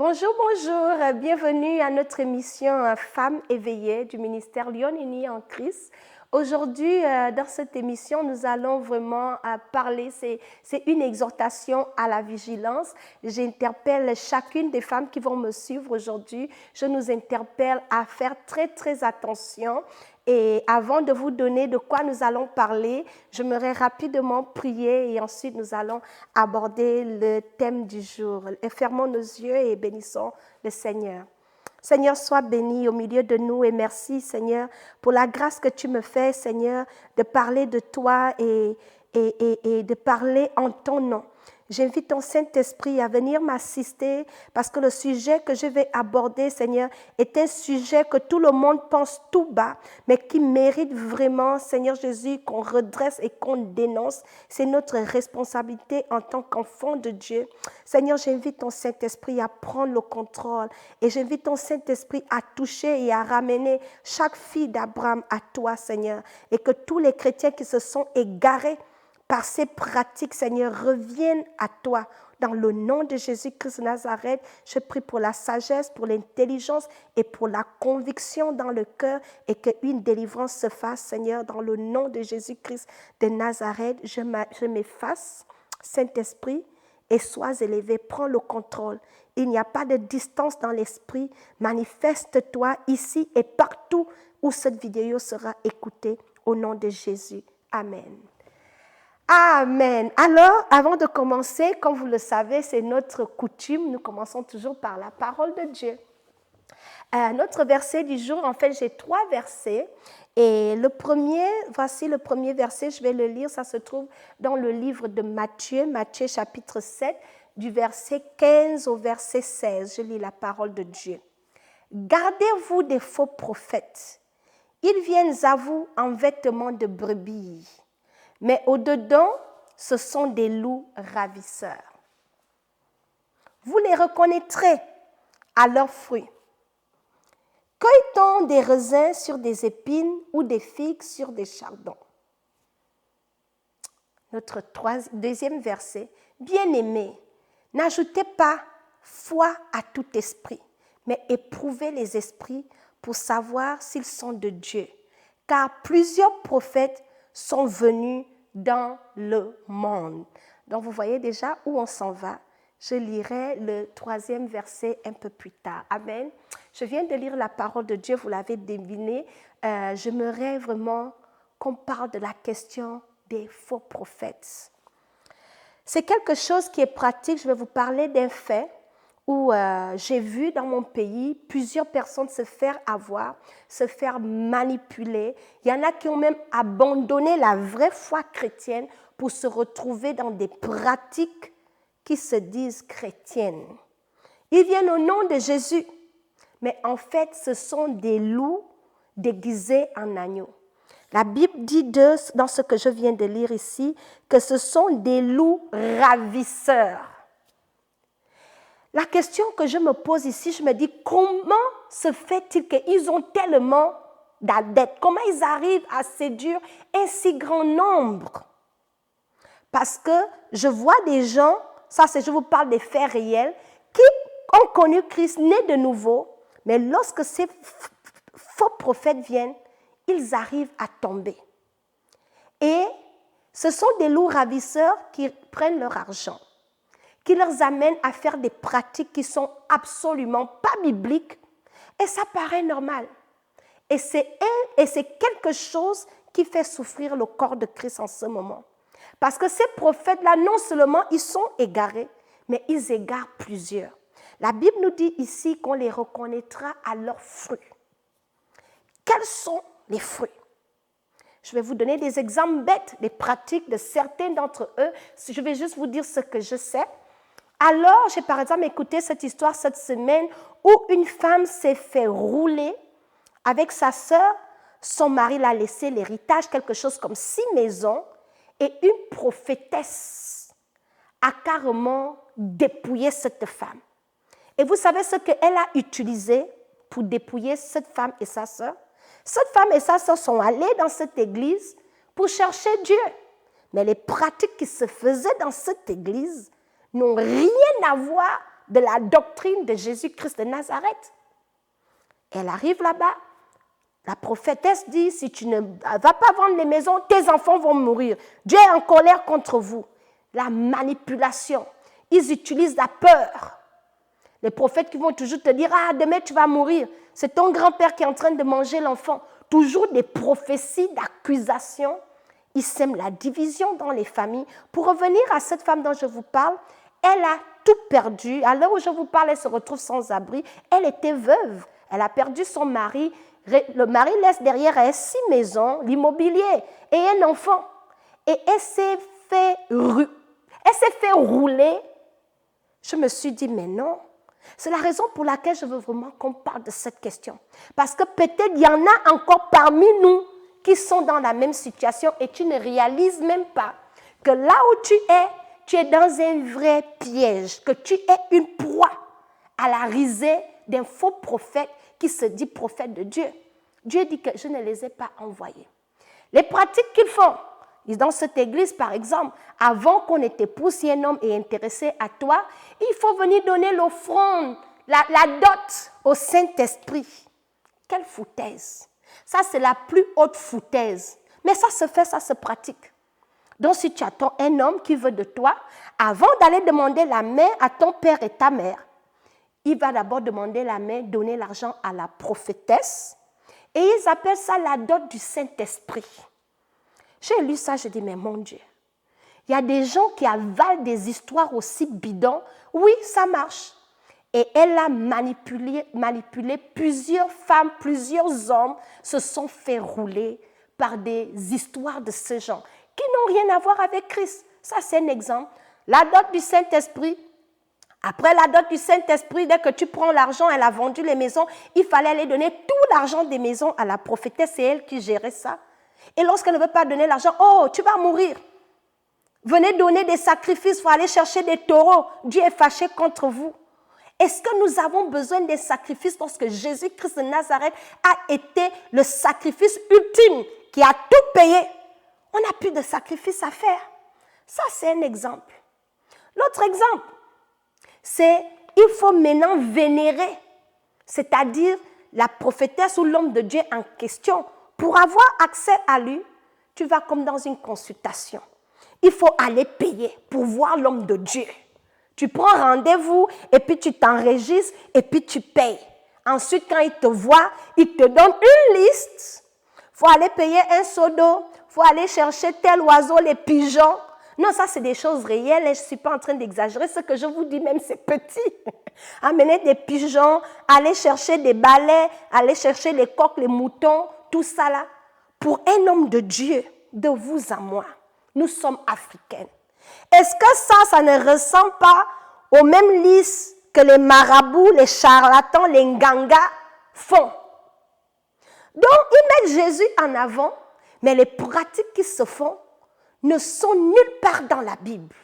Bonjour, bonjour, bienvenue à notre émission Femmes éveillées du ministère Lyon Unis en Christ. Aujourd'hui, dans cette émission, nous allons vraiment parler, c'est une exhortation à la vigilance. J'interpelle chacune des femmes qui vont me suivre aujourd'hui. Je nous interpelle à faire très attention. Et avant de vous donner de quoi nous allons parler, j'aimerais rapidement prier et ensuite nous allons aborder le thème du jour. Fermons nos yeux et bénissons le Seigneur. Seigneur, sois béni au milieu de nous et merci, Seigneur, pour la grâce que tu me fais, Seigneur, de parler de toi et de parler en ton nom. J'invite ton Saint-Esprit à venir m'assister parce que le sujet que je vais aborder, Seigneur, est un sujet que tout le monde pense tout bas, mais qui mérite vraiment, Seigneur Jésus, qu'on redresse et qu'on dénonce. C'est notre responsabilité en tant qu'enfant de Dieu. Seigneur, j'invite ton Saint-Esprit à prendre le contrôle et j'invite ton Saint-Esprit à toucher et à ramener chaque fille d'Abraham à toi, Seigneur, et que tous les chrétiens qui se sont égarés par ces pratiques, Seigneur, reviennent à toi. Dans le nom de Jésus-Christ de Nazareth, je prie pour la sagesse, pour l'intelligence et pour la conviction dans le cœur et qu'une délivrance se fasse, Seigneur, dans le nom de Jésus-Christ de Nazareth. Je m'efface, Saint-Esprit, et sois élevé. Prends le contrôle. Il n'y a pas de distance dans l'esprit. Manifeste-toi ici et partout où cette vidéo sera écoutée au nom de Jésus. Amen. Amen. Alors, avant de commencer, comme vous le savez, c'est notre coutume, nous commençons toujours par la parole de Dieu. Notre verset du jour, en fait, j'ai 3 versets. Et voici le premier verset, je vais le lire, ça se trouve dans le livre de Matthieu, Matthieu chapitre 7, du verset 15 au verset 16. Je lis la parole de Dieu. « Gardez-vous des faux prophètes. Ils viennent à vous en vêtements de brebis. Mais au-dedans, ce sont des loups ravisseurs. Vous les reconnaîtrez à leurs fruits. Cueille-t-on des raisins sur des épines ou des figues sur des chardons? » Notre deuxième verset. « Bien-aimés, n'ajoutez pas foi à tout esprit, mais éprouvez les esprits pour savoir s'ils sont de Dieu, car plusieurs prophètes sont venus dans le monde. » Donc, vous voyez déjà où on s'en va. Je lirai le 3e verset un peu plus tard. Amen. Je viens de lire la parole de Dieu, vous l'avez deviné. J'aimerais vraiment qu'on parle de la question des faux prophètes. C'est quelque chose qui est pratique. Je vais vous parler d'un fait où j'ai vu dans mon pays plusieurs personnes se faire avoir, se faire manipuler. Il y en a qui ont même abandonné la vraie foi chrétienne pour se retrouver dans des pratiques qui se disent chrétiennes. Ils viennent au nom de Jésus, mais en fait, ce sont des loups déguisés en agneaux. La Bible dit dans ce que je viens de lire ici, que ce sont des loups ravisseurs. La question que je me pose ici, je me dis, comment se fait-il qu'ils ont tellement d'adeptes? Comment ils arrivent à séduire un si grand nombre? Parce que je vois des gens, je vous parle des faits réels, qui ont connu Christ né de nouveau, mais lorsque ces faux prophètes viennent, ils arrivent à tomber. Et ce sont des loups ravisseurs qui prennent leur argent, qui leur amène à faire des pratiques qui sont absolument pas bibliques, et ça paraît normal. Et c'est quelque chose qui fait souffrir le corps de Christ en ce moment. Parce que ces prophètes-là, non seulement ils sont égarés, mais ils égarent plusieurs. La Bible nous dit ici qu'on les reconnaîtra à leurs fruits. Quels sont les fruits? Je vais vous donner des exemples bêtes, des pratiques de certains d'entre eux. Je vais juste vous dire ce que je sais. Alors, j'ai par exemple écouté cette histoire cette semaine où une femme s'est fait rouler avec sa sœur. Son mari l'a laissé l'héritage, quelque chose comme 6 maisons, et une prophétesse a carrément dépouillé cette femme. Et vous savez ce qu'elle a utilisé pour dépouiller cette femme et sa sœur? Cette femme et sa sœur sont allées dans cette église pour chercher Dieu. Mais les pratiques qui se faisaient dans cette église n'ont rien à voir de la doctrine de Jésus-Christ de Nazareth. Elle arrive là-bas. La prophétesse dit, si tu ne vas pas vendre les maisons, tes enfants vont mourir. Dieu est en colère contre vous. La manipulation. Ils utilisent la peur. Les prophètes qui vont toujours te dire, ah, demain tu vas mourir. C'est ton grand-père qui est en train de manger l'enfant. Toujours des prophéties d'accusation. Ils sèment la division dans les familles. Pour revenir à cette femme dont je vous parle, elle a tout perdu. À l'heure où je vous parle, elle se retrouve sans abri. Elle était veuve. Elle a perdu son mari. Le mari laisse derrière elle 6 maisons, l'immobilier et un enfant. Et elle s'est fait rouler. Je me suis dit, mais non. C'est la raison pour laquelle je veux vraiment qu'on parle de cette question. Parce que peut-être il y en a encore parmi nous qui sont dans la même situation et tu ne réalises même pas que là où tu es dans un vrai piège, que tu es une proie à la risée d'un faux prophète qui se dit prophète de Dieu. Dieu dit que je ne les ai pas envoyés. Les pratiques qu'ils font, dans cette église par exemple, avant qu'on t'épouse, si un homme est intéressé à toi, il faut venir donner l'offrande, la dot au Saint-Esprit. Quelle foutaise! Ça, c'est la plus haute foutaise. Mais ça se fait, ça se pratique. Donc, si tu attends un homme qui veut de toi, avant d'aller demander la main à ton père et ta mère, il va d'abord demander la main, donner l'argent à la prophétesse, et ils appellent ça la dot du Saint-Esprit. J'ai lu ça, je dis, mais mon Dieu, il y a des gens qui avalent des histoires aussi bidons. Oui, ça marche. Et elle a manipulé plusieurs femmes, plusieurs hommes se sont fait rouler par des histoires de ce genre qui n'ont rien à voir avec Christ. Ça, c'est un exemple. La dot du Saint-Esprit. Après la dot du Saint-Esprit, dès que tu prends l'argent, elle a vendu les maisons, il fallait aller donner tout l'argent des maisons à la prophétesse, c'est elle qui gérait ça. Et lorsqu'elle ne veut pas donner l'argent, oh, tu vas mourir. Venez donner des sacrifices, il faut aller chercher des taureaux. Dieu est fâché contre vous. Est-ce que nous avons besoin des sacrifices lorsque Jésus-Christ de Nazareth a été le sacrifice ultime qui a tout payé? On n'a plus de sacrifice à faire. Ça, c'est un exemple. L'autre exemple, c'est il faut maintenant vénérer, c'est-à-dire la prophétesse ou l'homme de Dieu en question. Pour avoir accès à lui, tu vas comme dans une consultation. Il faut aller payer pour voir l'homme de Dieu. Tu prends rendez-vous et puis tu t'enregistres et puis tu payes. Ensuite, quand il te voit, il te donne une liste. Il faut aller payer un seau d'eau, il faut aller chercher tel oiseau, les pigeons. Non, ça, c'est des choses réelles et je ne suis pas en train d'exagérer. Ce que je vous dis même, c'est petit. Amener des pigeons, aller chercher des balais, aller chercher les coqs, les moutons, tout ça là. Pour un homme de Dieu, de vous à moi, nous sommes africaines. Est-ce que ça ne ressemble pas aux mêmes listes que les marabouts, les charlatans, les ngangas font? Donc, ils mettent Jésus en avant, mais les pratiques qui se font ne sont nulle part dans la Bible.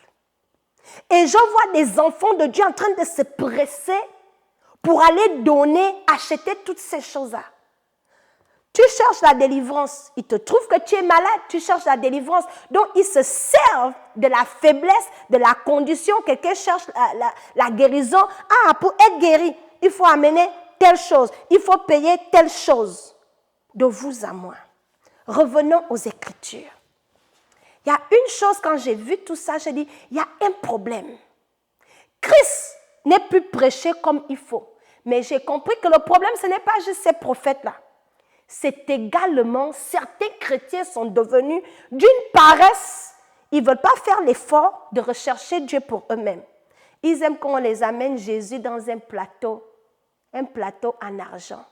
Et je vois des enfants de Dieu en train de se presser pour aller donner, acheter toutes ces choses-là. Tu cherches la délivrance, ils te trouvent que tu es malade, tu cherches la délivrance. Donc, ils se servent de la faiblesse, de la condition. Quelqu'un cherche la guérison. Ah, pour être guéri, il faut amener telle chose, il faut payer telle chose. De vous à moi. Revenons aux Écritures. Il y a une chose, quand j'ai vu tout ça, j'ai dit, il y a un problème. Christ n'est plus prêché comme il faut. Mais j'ai compris que le problème, ce n'est pas juste ces prophètes-là. C'est également, certains chrétiens sont devenus d'une paresse. Ils ne veulent pas faire l'effort de rechercher Dieu pour eux-mêmes. Ils aiment qu'on les amène Jésus dans un plateau en argent.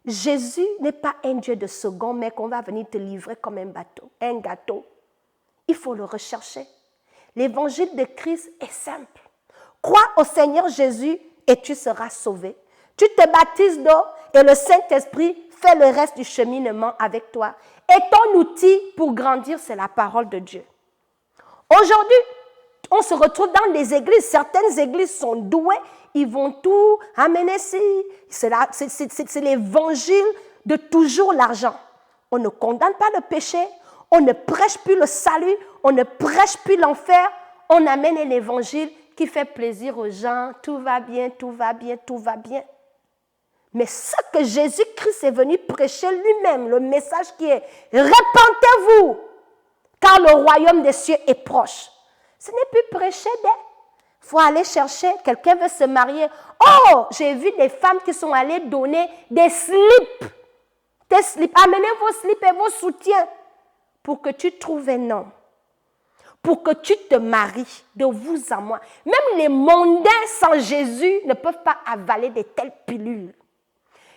Jésus n'est pas un Dieu de second, mais qu'on va venir te livrer comme un gâteau. Il faut le rechercher. L'évangile de Christ est simple. Crois au Seigneur Jésus et tu seras sauvé. Tu te baptises d'eau et le Saint-Esprit fait le reste du cheminement avec toi. Et ton outil pour grandir, c'est la parole de Dieu. Aujourd'hui, on se retrouve dans des églises. Certaines églises sont douées. Ils vont tout amener ici. C'est l'évangile de toujours l'argent. On ne condamne pas le péché. On ne prêche plus le salut. On ne prêche plus l'enfer. On amène un évangile qui fait plaisir aux gens, tout va bien, tout va bien, tout va bien. Mais ce que Jésus-Christ est venu prêcher lui-même, le message qui est « Répentez-vous, car le royaume des cieux est proche ». Ce n'est plus prêcher des... Il faut aller chercher, quelqu'un veut se marier. Oh, j'ai vu des femmes qui sont allées donner des slips. Des slips. Amenez vos slips et vos soutiens pour que tu trouves un homme. Pour que tu te maries de vous à moi. Même les mondains sans Jésus ne peuvent pas avaler de telles pilules.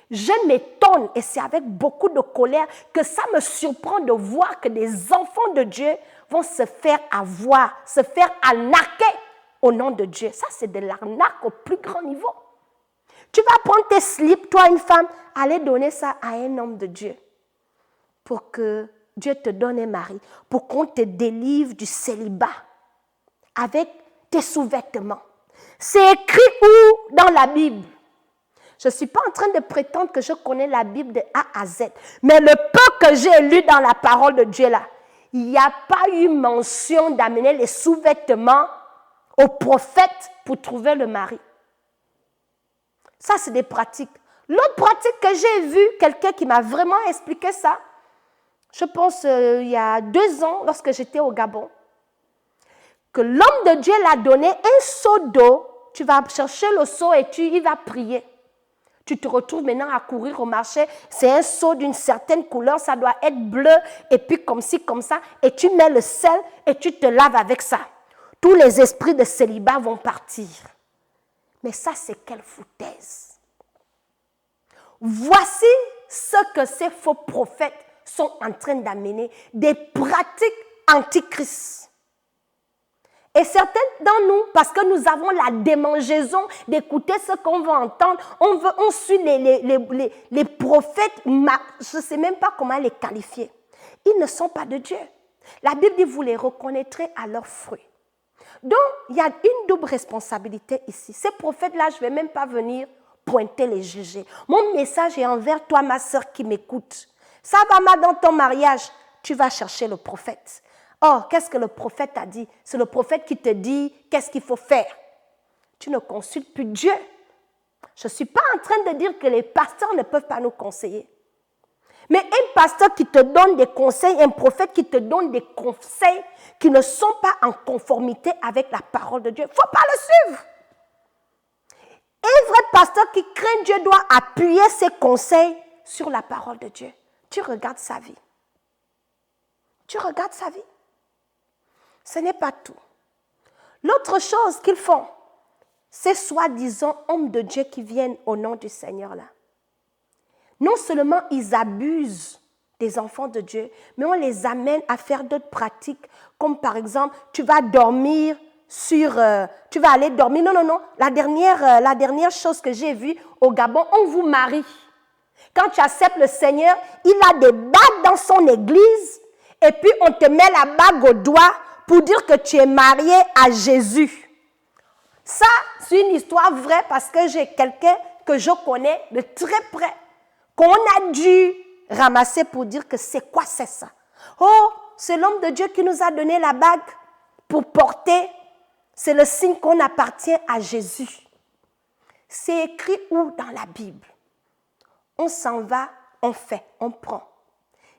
Je m'étonne, et c'est avec beaucoup de colère que ça me surprend de voir que des enfants de Dieu vont se faire avoir, se faire arnaquer au nom de Dieu. Ça, c'est de l'arnaque au plus grand niveau. Tu vas prendre tes slips, toi, une femme, aller donner ça à un homme de Dieu pour que Dieu te donne un mari, pour qu'on te délivre du célibat avec tes sous-vêtements. C'est écrit où dans la Bible? Je ne suis pas en train de prétendre que je connais la Bible de A à Z, mais le peu que j'ai lu dans la parole de Dieu là, il n'y a pas eu mention d'amener les sous-vêtements au prophète pour trouver le mari. Ça, c'est des pratiques. L'autre pratique que j'ai vue, quelqu'un qui m'a vraiment expliqué ça, je pense il y a 2 ans, lorsque j'étais au Gabon, que l'homme de Dieu l'a donné un seau d'eau, tu vas chercher le seau et il va prier. Tu te retrouves maintenant à courir au marché, c'est un seau d'une certaine couleur, ça doit être bleu, et puis comme ci, comme ça, et tu mets le sel et tu te laves avec ça. Tous les esprits de célibat vont partir. Mais ça, c'est quelle foutaise. Voici ce que ces faux prophètes sont en train d'amener, des pratiques antichrist. Et certains d'entre nous, parce que nous avons la démangeaison d'écouter ce qu'on veut entendre, on suit les prophètes, je ne sais même pas comment les qualifier. Ils ne sont pas de Dieu. La Bible dit, vous les reconnaîtrez à leurs fruits. Donc, il y a une double responsabilité ici. Ces prophètes-là, je ne vais même pas venir pointer les juger. Mon message est envers toi, ma soeur qui m'écoute. Ça va mal dans ton mariage, tu vas chercher le prophète. Oh, qu'est-ce que le prophète a dit? C'est le prophète qui te dit qu'est-ce qu'il faut faire. Tu ne consultes plus Dieu. Je ne suis pas en train de dire que les pasteurs ne peuvent pas nous conseiller. Mais un pasteur qui te donne des conseils, un prophète qui te donne des conseils qui ne sont pas en conformité avec la parole de Dieu, il ne faut pas le suivre. Un vrai pasteur qui craint Dieu doit appuyer ses conseils sur la parole de Dieu. Tu regardes sa vie. Tu regardes sa vie. Ce n'est pas tout. L'autre chose qu'ils font, c'est soi-disant hommes de Dieu qui viennent au nom du Seigneur là. Non seulement ils abusent des enfants de Dieu, mais on les amène à faire d'autres pratiques, comme par exemple, tu vas dormir tu vas aller dormir. Non. La dernière chose que j'ai vue au Gabon, on vous marie. Quand tu acceptes le Seigneur, il a des bagues dans son église, et puis on te met la bague au doigt pour dire que tu es marié à Jésus. Ça, c'est une histoire vraie parce que j'ai quelqu'un que je connais de très près, qu'on a dû ramasser pour dire que c'est quoi c'est ça. Oh, c'est l'homme de Dieu qui nous a donné la bague pour porter. C'est le signe qu'on appartient à Jésus. C'est écrit où dans la Bible? On s'en va, on fait, on prend.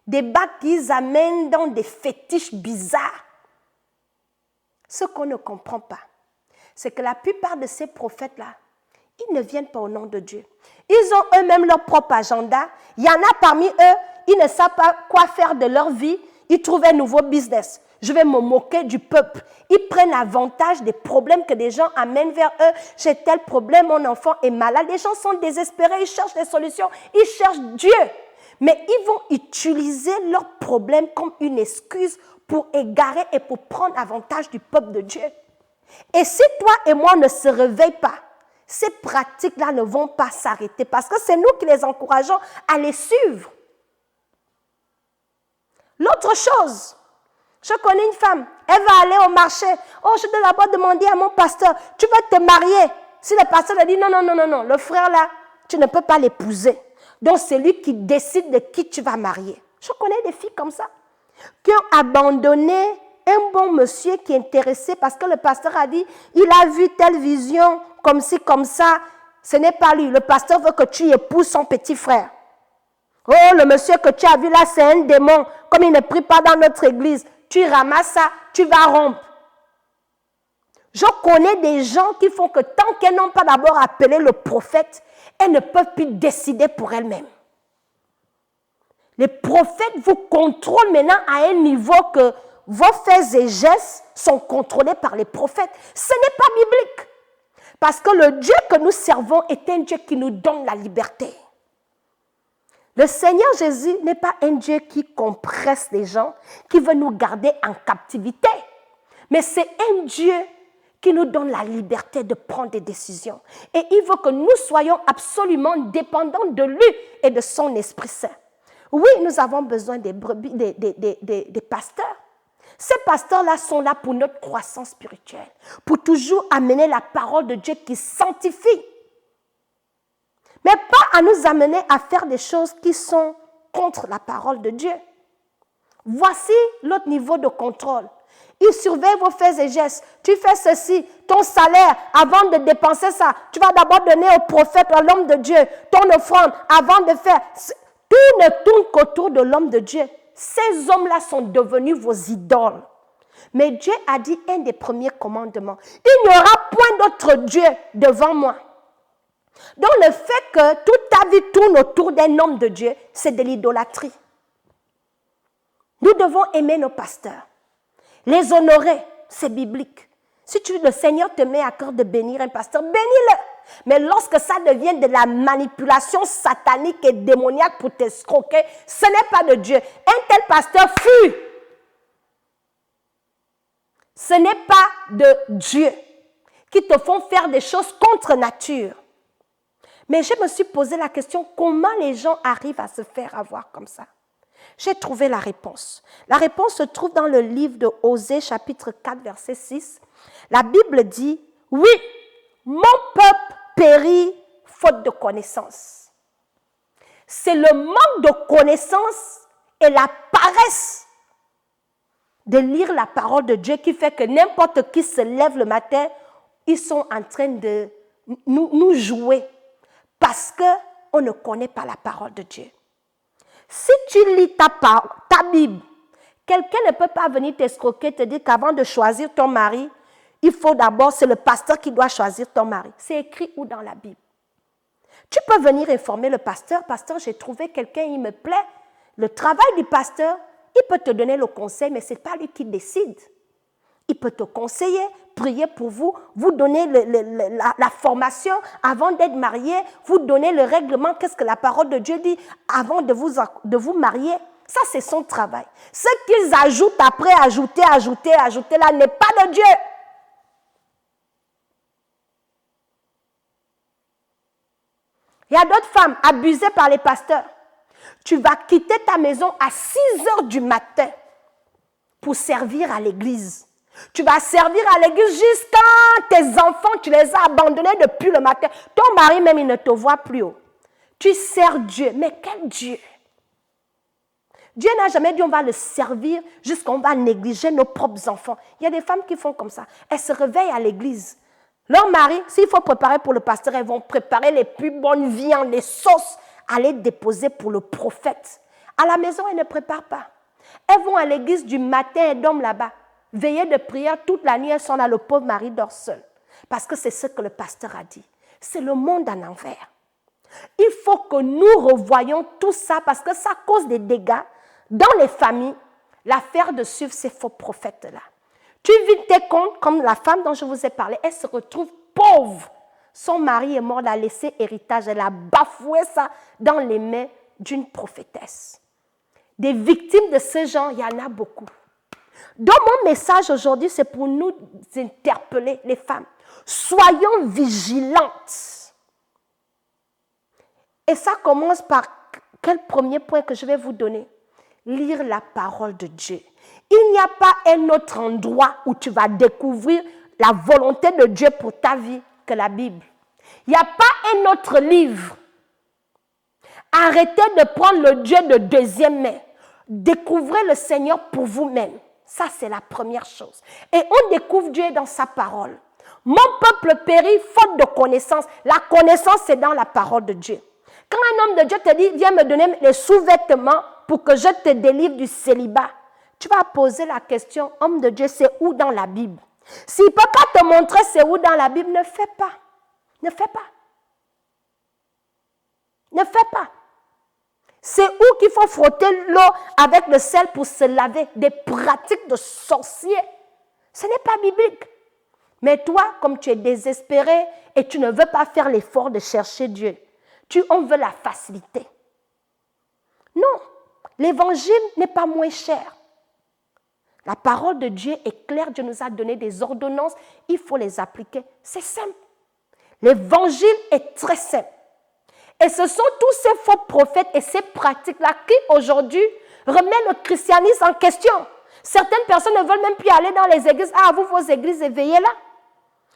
Des bagues qu'ils amènent dans des fétiches bizarres. Ce qu'on ne comprend pas, c'est que la plupart de ces prophètes-là, ils ne viennent pas au nom de Dieu. Ils ont eux-mêmes leur propre agenda. Il y en a parmi eux, ils ne savent pas quoi faire de leur vie. Ils trouvent un nouveau business. Je vais me moquer du peuple. Ils prennent avantage des problèmes que des gens amènent vers eux. J'ai tel problème, mon enfant est malade. Les gens sont désespérés, ils cherchent des solutions. Ils cherchent Dieu. Mais ils vont utiliser leurs problèmes comme une excuse pour égarer et pour prendre avantage du peuple de Dieu. Et si toi et moi ne se réveillons pas, ces pratiques-là ne vont pas s'arrêter parce que c'est nous qui les encourageons à les suivre. L'autre chose, je connais une femme, elle va aller au marché. Oh, je dois d'abord demander à mon pasteur, tu vas te marier. Si le pasteur a dit non, le frère là, tu ne peux pas l'épouser. Donc c'est lui qui décide de qui tu vas marier. Je connais des filles comme ça, qui ont abandonné un bon monsieur qui est intéressé parce que le pasteur a dit, il a vu telle vision, comme ci, comme ça. Ce n'est pas lui. Le pasteur veut que tu épouses son petit frère. Oh, le monsieur que tu as vu là, c'est un démon. Comme il ne prie pas dans notre église, tu ramasses ça, tu vas rompre. Je connais des gens qui font que tant qu'elles n'ont pas d'abord appelé le prophète, elles ne peuvent plus décider pour elles-mêmes. Les prophètes vous contrôlent maintenant à un niveau que vos faits et gestes sont contrôlés par les prophètes. Ce n'est pas biblique. Parce que le Dieu que nous servons est un Dieu qui nous donne la liberté. Le Seigneur Jésus n'est pas un Dieu qui compresse les gens, qui veut nous garder en captivité. Mais c'est un Dieu qui nous donne la liberté de prendre des décisions. Et il veut que nous soyons absolument dépendants de lui et de son Esprit Saint. Oui, nous avons besoin des brebis, des pasteurs. Ces pasteurs-là sont là pour notre croissance spirituelle, pour toujours amener la parole de Dieu qui sanctifie. Mais pas à nous amener à faire des choses qui sont contre la parole de Dieu. Voici l'autre niveau de contrôle. Il surveille vos faits et gestes. Tu fais ceci, ton salaire, avant de dépenser ça, tu vas d'abord donner au prophète, à l'homme de Dieu, ton offrande, avant de faire. Tout ne tourne qu'autour de l'homme de Dieu. Ces hommes-là sont devenus vos idoles. Mais Dieu a dit un des premiers commandements. Il n'y aura point d'autre Dieu devant moi. Donc le fait que toute ta vie tourne autour d'un homme de Dieu, c'est de l'idolâtrie. Nous devons aimer nos pasteurs. Les honorer, c'est biblique. Si le Seigneur te met à cœur de bénir un pasteur, bénis-le. Mais lorsque ça devient de la manipulation satanique et démoniaque pour t'escroquer, ce n'est pas de Dieu. Un tel pasteur fuit. Ce n'est pas de Dieu qui te font faire des choses contre nature. Mais je me suis posé la question, comment les gens arrivent à se faire avoir comme ça? J'ai trouvé la réponse. La réponse se trouve dans le livre de Osée, chapitre 4, verset 6. La Bible dit, « Oui, mon peuple périt faute de connaissance. » C'est le manque de connaissance et la paresse de lire la parole de Dieu qui fait que n'importe qui se lève le matin, ils sont en train de nous jouer parce qu'on ne connaît pas la parole de Dieu. Si tu lis ta Bible, quelqu'un ne peut pas venir t'escroquer, te dire qu'avant de choisir ton mari, il faut d'abord, c'est le pasteur qui doit choisir ton mari. C'est écrit où dans la Bible? Tu peux venir informer le pasteur. Pasteur, j'ai trouvé quelqu'un, il me plaît. Le travail du pasteur, il peut te donner le conseil, mais ce n'est pas lui qui décide. Il peut te conseiller, prier pour vous, vous donner la formation avant d'être marié, vous donner le règlement, qu'est-ce que la parole de Dieu dit avant de vous marier. Ça, c'est son travail. Ce qu'ils ajoutent après, ajouter, là, n'est pas de Dieu. Il y a d'autres femmes abusées par les pasteurs. Tu vas quitter ta maison à 6 heures du matin pour servir à l'église. Tu vas servir à l'église jusqu'à tes enfants, tu les as abandonnés depuis le matin. Ton mari même, il ne te voit plus haut. Tu sers Dieu. Mais quel Dieu? Dieu n'a jamais dit on va le servir jusqu'à on va négliger nos propres enfants. Il y a des femmes qui font comme ça. Elles se réveillent à l'église. Leur mari, s'il faut préparer pour le pasteur, elles vont préparer les plus bonnes viandes, les sauces, aller déposer pour le prophète. À la maison, elles ne préparent pas. Elles vont à l'église du matin et dorment là-bas. Veillées de prière toute la nuit, elles sont là, le pauvre mari dort seul. Parce que c'est ce que le pasteur a dit. C'est le monde en envers. Il faut que nous revoyions tout ça parce que ça cause des dégâts dans les familles. L'affaire de suivre ces faux prophètes-là. Tu vis tes comptes comme la femme dont je vous ai parlé. Elle se retrouve pauvre. Son mari est mort, elle a laissé héritage. Elle a bafoué ça dans les mains d'une prophétesse. Des victimes de ce genre, il y en a beaucoup. Donc mon message aujourd'hui, c'est pour nous interpeller les femmes. Soyons vigilantes. Et ça commence par quel premier point que je vais vous donner? Lire la parole de Dieu. Il n'y a pas un autre endroit où tu vas découvrir la volonté de Dieu pour ta vie que la Bible. Il n'y a pas un autre livre. Arrêtez de prendre le Dieu de deuxième main. Découvrez le Seigneur pour vous-même. Ça, c'est la première chose. Et on découvre Dieu dans sa parole. Mon peuple périt faute de connaissance. La connaissance, c'est dans la parole de Dieu. Quand un homme de Dieu te dit, viens me donner les sous-vêtements pour que je te délivre du célibat, tu vas poser la question, homme de Dieu, c'est où dans la Bible? S'il ne peut pas te montrer c'est où dans la Bible, ne fais pas. Ne fais pas. Ne fais pas. C'est où qu'il faut frotter l'eau avec le sel pour se laver. Des pratiques de sorciers. Ce n'est pas biblique. Mais toi, comme tu es désespéré et tu ne veux pas faire l'effort de chercher Dieu, on veut la facilité. Non, l'évangile n'est pas moins cher. La parole de Dieu est claire. Dieu nous a donné des ordonnances. Il faut les appliquer. C'est simple. L'évangile est très simple. Et ce sont tous ces faux prophètes et ces pratiques-là qui, aujourd'hui, remettent le christianisme en question. Certaines personnes ne veulent même plus aller dans les églises. Ah, vous, vos églises, éveillez là.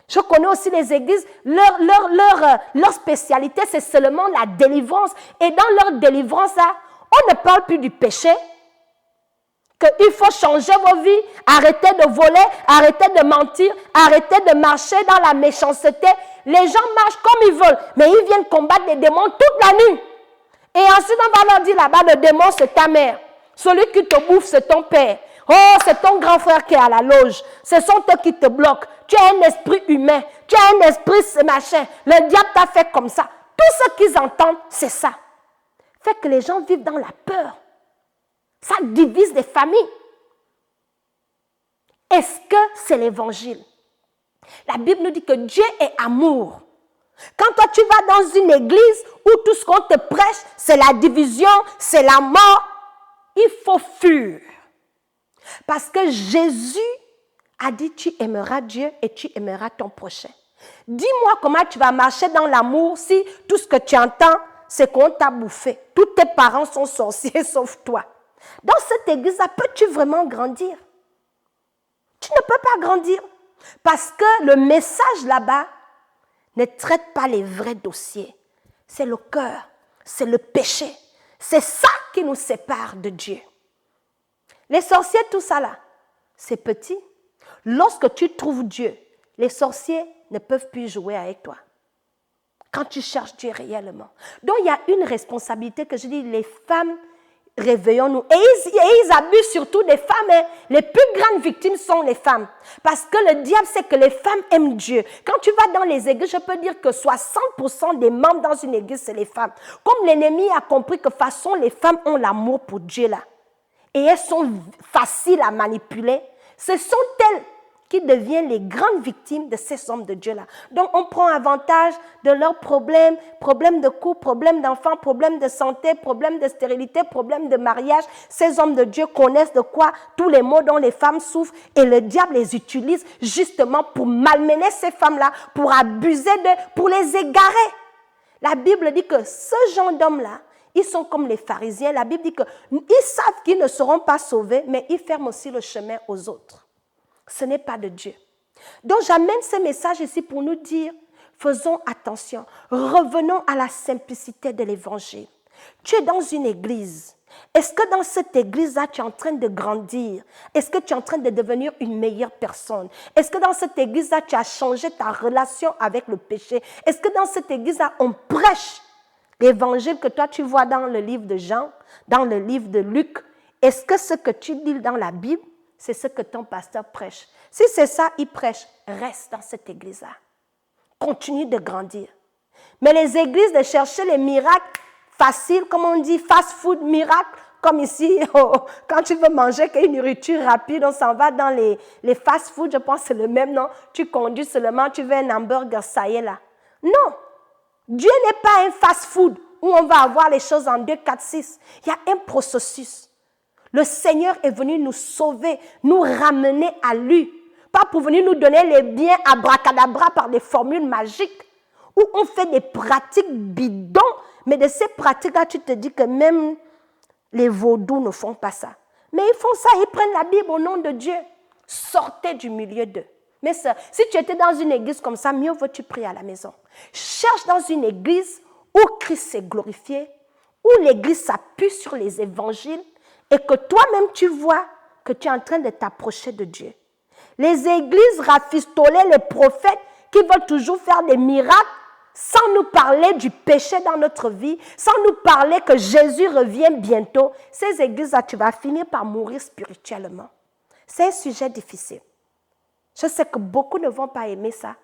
Je connais aussi les églises. Leur spécialité, c'est seulement la délivrance. Et dans leur délivrance, là, on ne parle plus du péché. Qu'il faut changer vos vies, arrêter de voler, arrêter de mentir, arrêter de marcher dans la méchanceté. Les gens marchent comme ils veulent, mais ils viennent combattre les démons toute la nuit. Et ensuite, on va leur dire là-bas, le démon, c'est ta mère. Celui qui te bouffe, c'est ton père. Oh, c'est ton grand frère qui est à la loge. Ce sont eux qui te bloquent. Tu as un esprit humain. Tu as un esprit machin. Le diable t'a fait comme ça. Tout ce qu'ils entendent, c'est ça. Fait que les gens vivent dans la peur. Ça divise les familles. Est-ce que c'est l'évangile? La Bible nous dit que Dieu est amour. Quand toi tu vas dans une église où tout ce qu'on te prêche, c'est la division, c'est la mort, il faut fuir. Parce que Jésus a dit, tu aimeras Dieu et tu aimeras ton prochain. Dis-moi comment tu vas marcher dans l'amour si tout ce que tu entends, c'est qu'on t'a bouffé. Tous tes parents sont sorciers sauf toi. Dans cette église-là, peux-tu vraiment grandir? Tu ne peux pas grandir. Parce que le message là-bas ne traite pas les vrais dossiers. C'est le cœur, c'est le péché. C'est ça qui nous sépare de Dieu. Les sorciers, tout ça là, c'est petit. Lorsque tu trouves Dieu, les sorciers ne peuvent plus jouer avec toi. Quand tu cherches Dieu réellement. Donc il y a une responsabilité que je dis, les femmes, réveillons-nous. Et ils abusent surtout des femmes. Hein. Les plus grandes victimes sont les femmes. Parce que le diable sait que les femmes aiment Dieu. Quand tu vas dans les églises, je peux dire que 60% des membres dans une église, c'est les femmes. Comme l'ennemi a compris que de toute façon, les femmes ont l'amour pour Dieu là. Et elles sont faciles à manipuler. Ce sont elles qui deviennent les grandes victimes de ces hommes de Dieu-là. Donc, on prend avantage de leurs problèmes, problèmes de couple, problèmes d'enfants, problèmes de santé, problèmes de stérilité, problèmes de mariage. Ces hommes de Dieu connaissent de quoi tous les maux dont les femmes souffrent et le diable les utilise justement pour malmener ces femmes-là, pour abuser d'eux, pour les égarer. La Bible dit que ce genre d'hommes-là, ils sont comme les pharisiens. La Bible dit qu'ils savent qu'ils ne seront pas sauvés, mais ils ferment aussi le chemin aux autres. Ce n'est pas de Dieu. Donc j'amène ce message ici pour nous dire, faisons attention, revenons à la simplicité de l'évangile. Tu es dans une église. Est-ce que dans cette église-là, tu es en train de grandir? Est-ce que tu es en train de devenir une meilleure personne? Est-ce que dans cette église-là, tu as changé ta relation avec le péché? Est-ce que dans cette église-là, on prêche l'évangile que toi tu vois dans le livre de Jean, dans le livre de Luc? Est-ce que ce que tu lis dans la Bible, c'est ce que ton pasteur prêche? Si c'est ça, il prêche, reste dans cette église-là. Continue de grandir. Mais les églises de chercher les miracles faciles, comme on dit, fast-food miracle, comme ici, quand tu veux manger une nourriture rapide, on s'en va dans les fast-food, je pense que c'est le même nom. Tu conduis seulement, tu veux un hamburger, ça y est là. Non, Dieu n'est pas un fast-food où on va avoir les choses en 2, 4, 6. Il y a un processus. Le Seigneur est venu nous sauver, nous ramener à lui. Pas pour venir nous donner les biens abracadabra par des formules magiques où on fait des pratiques bidons. Mais de ces pratiques-là, tu te dis que même les vaudous ne font pas ça. Mais ils font ça, ils prennent la Bible au nom de Dieu. Sortez du milieu d'eux. Mais ça, si tu étais dans une église comme ça, mieux vaut tu prier à la maison. Cherche dans une église où Christ est glorifié, où l'église s'appuie sur les évangiles, et que toi-même tu vois que tu es en train de t'approcher de Dieu. Les églises rafistolaient les prophètes qui veulent toujours faire des miracles sans nous parler du péché dans notre vie, sans nous parler que Jésus revient bientôt. Ces églises-là, tu vas finir par mourir spirituellement. C'est un sujet difficile. Je sais que beaucoup ne vont pas aimer ça,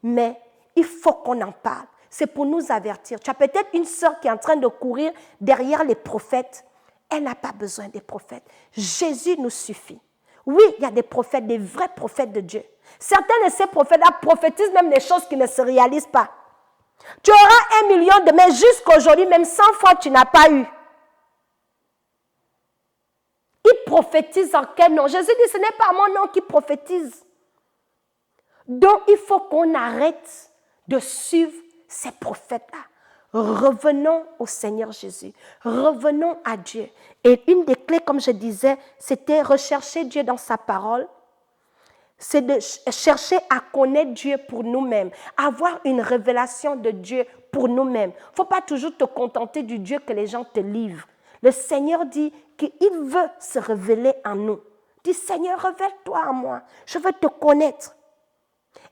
mais il faut qu'on en parle. C'est pour nous avertir. Tu as peut-être une sœur qui est en train de courir derrière les prophètes. Elle n'a pas besoin des prophètes. Jésus nous suffit. Oui, il y a des prophètes, des vrais prophètes de Dieu. Certains de ces prophètes-là prophétisent même des choses qui ne se réalisent pas. Tu auras 1 million de mais jusqu'à aujourd'hui, même 100 fois, tu n'as pas eu. Ils prophétisent en quel nom? Jésus dit, ce n'est pas mon nom qui prophétise. Donc, il faut qu'on arrête de suivre ces prophètes-là. Revenons au Seigneur Jésus. Revenons à Dieu. Et une des clés, comme je disais, c'était rechercher Dieu dans sa parole. C'est de chercher à connaître Dieu pour nous-mêmes, avoir une révélation de Dieu pour nous-mêmes. Il ne faut pas toujours te contenter du Dieu que les gens te livrent. Le Seigneur dit qu'il veut se révéler en nous. Dis, Seigneur, révèle-toi à moi. Je veux te connaître.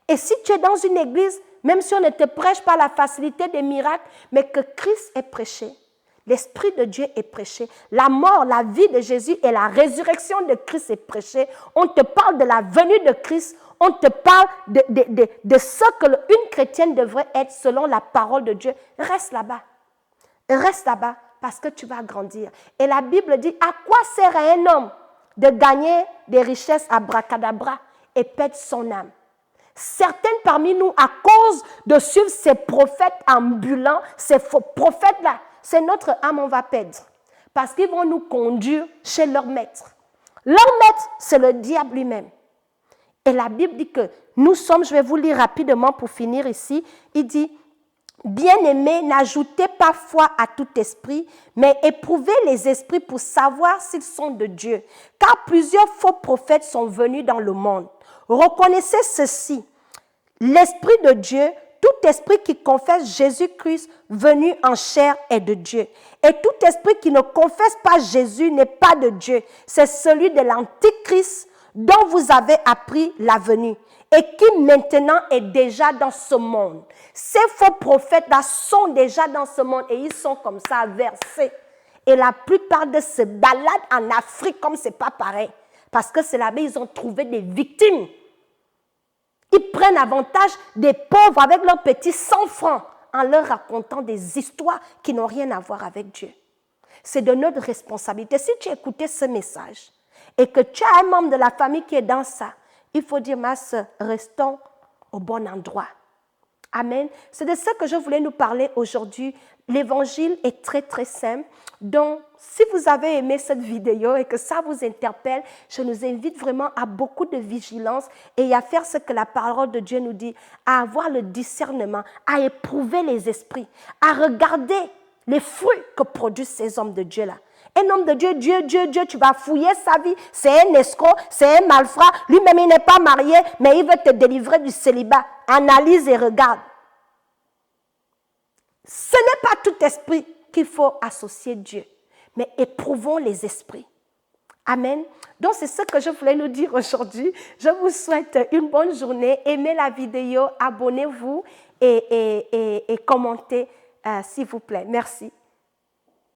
Et si tu es dans une église, même si on ne te prêche pas la facilité des miracles, mais que Christ est prêché, l'Esprit de Dieu est prêché, la mort, la vie de Jésus et la résurrection de Christ est prêchée, on te parle de la venue de Christ, on te parle de ce qu'une chrétienne devrait être selon la parole de Dieu. Reste là-bas. Reste là-bas parce que tu vas grandir. Et la Bible dit, à quoi sert à un homme de gagner des richesses abracadabra et perdre son âme? Certaines parmi nous, à cause de suivre ces prophètes ambulants, ces faux prophètes-là, c'est notre âme on va perdre. Parce qu'ils vont nous conduire chez leur maître. Leur maître, c'est le diable lui-même. Et la Bible dit que nous sommes, je vais vous lire rapidement pour finir ici, il dit, « Bien-aimés, n'ajoutez pas foi à tout esprit, mais éprouvez les esprits pour savoir s'ils sont de Dieu. Car plusieurs faux prophètes sont venus dans le monde. Reconnaissez ceci, l'Esprit de Dieu, tout esprit qui confesse Jésus-Christ venu en chair est de Dieu. Et tout esprit qui ne confesse pas Jésus n'est pas de Dieu. C'est celui de l'Antichrist dont vous avez appris la venue et qui maintenant est déjà dans ce monde. Ces faux prophètes-là sont déjà dans ce monde et ils sont comme ça versés. Et la plupart de se baladent en Afrique comme c'est pas pareil. Parce que c'est là-bas ils ont trouvé des victimes. Ils prennent avantage des pauvres avec leurs petits 100 francs en leur racontant des histoires qui n'ont rien à voir avec Dieu. C'est de notre responsabilité. Si tu écoutais ce message et que tu as un membre de la famille qui est dans ça, il faut dire, ma soeur, restons au bon endroit. Amen. C'est de ça que je voulais nous parler aujourd'hui. L'évangile est très, très simple. Donc, si vous avez aimé cette vidéo et que ça vous interpelle, je nous invite vraiment à beaucoup de vigilance et à faire ce que la parole de Dieu nous dit, à avoir le discernement, à éprouver les esprits, à regarder les fruits que produisent ces hommes de Dieu-là. Un homme de Dieu, Dieu, tu vas fouiller sa vie. C'est un escroc, c'est un malfrat. Lui-même, il n'est pas marié, mais il veut te délivrer du célibat. Analyse et regarde. Ce n'est pas tout esprit qu'il faut associer Dieu, mais éprouvons les esprits. Amen. Donc, c'est ce que je voulais nous dire aujourd'hui. Je vous souhaite une bonne journée. Aimez la vidéo, abonnez-vous et commentez, s'il vous plaît. Merci.